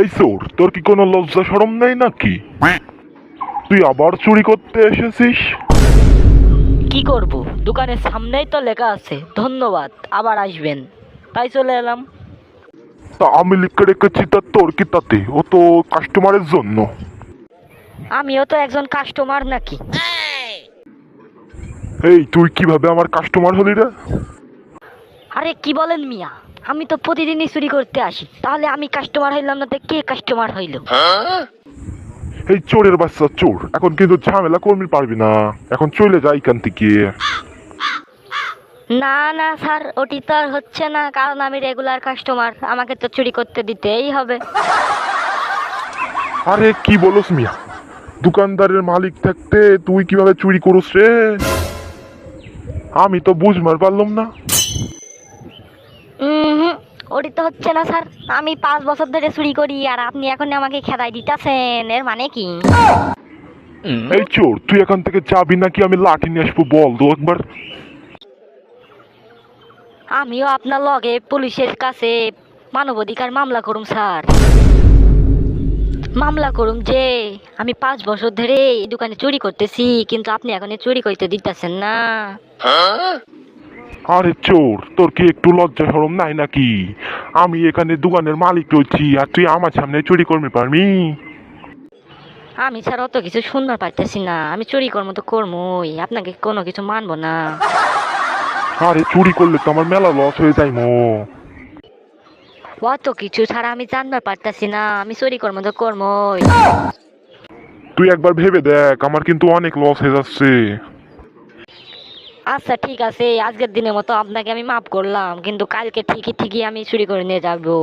এই চোর, তোর কি কোনো লজ্জা শরম নেই নাকি? তুই আবার চুরি করতে এসেছিস? কি করব, দোকানের সামনেই তো লেখা আছে ধন্যবাদ আবার আসবেন, তাই চলে এলাম। তা আমি লিখে রেখেছি, তা তোর কি তাতে? ও তো কাস্টমারের জন্য। আমিও তো একজন কাস্টমার নাকি? এই তুই কিভাবে আমার কাস্টমার হলি রে? আরে কি বলেন মিয়া, আমি তো প্রতিদিনই চুরি করতে আসি, তাহলে আমি কাস্টমার হইলাম না তো কে কাস্টমার হইল? এই চোরের বাচ্চা চোর, এখন কিন্তু ঝামেলা করবি পারবি না। এখন চলে যাই এখান থেকে। না না স্যার, ওটি তো আর হচ্ছে না, কারণ আমি রেগুলার কাস্টমার, আমাকে তো চুরি করতে দিতেই হবে। আরে কি বলস মিয়া, দোকানদারের মালিক থাকতে তুই কিভাবে চুরি করস রে? আমি তো বুঝবার পারলাম না। হুম, ওটি তো হচ্ছে না স্যার, আমি 5 বছর ধরে চুরি করি আর আপনি এখন আমাকে খেদাই দিতেছেন, এর মানে কি? এই চোর, তুই এখান থেকে যাবি নাকি আমি লাঠি নিয়ে আসবো বল তো একবার। আমিও আপনার লগে পুলিশের কাছে মানবাধিকার মামলা করুম স্যার। মামলা করুম যে আমি 5 বছর ধরে এই দোকানে চুরি করতেছি, কিন্তু আপনি এখন এ চুরি করতে দিতেছেন না। আরে চোর, তোর কি একটু লজ্জা শরম নাই নাকি? আমি এখানে দোকানের মালিক রয়েছি আর তুই আমার সামনে চুরি করবি পারবি? আমি স্যার অত কিছু শুনতে পারতেছি না, আমি চুরি করবো তো করবোই, আপনাকে কোনো কিছু মানবো না। আরে চুরি করলে তো আমার মেলা লস হয়ে যায় মো। অত কিছু ছাড়া আমি জানবার পারতেছি না, আমি চুরি করবো তো করবোই। তুই একবার ভেবে দেখ, আমার কিন্তু অনেক লস হয়ে যাচ্ছে। আচ্ছা ঠিক আছে, আজকের দিনের মতো আপনাকে আমি মাফ করলাম, কিন্তু কালকে ঠিকই ঠিকই আমি চুরি করে নিয়ে যাবো।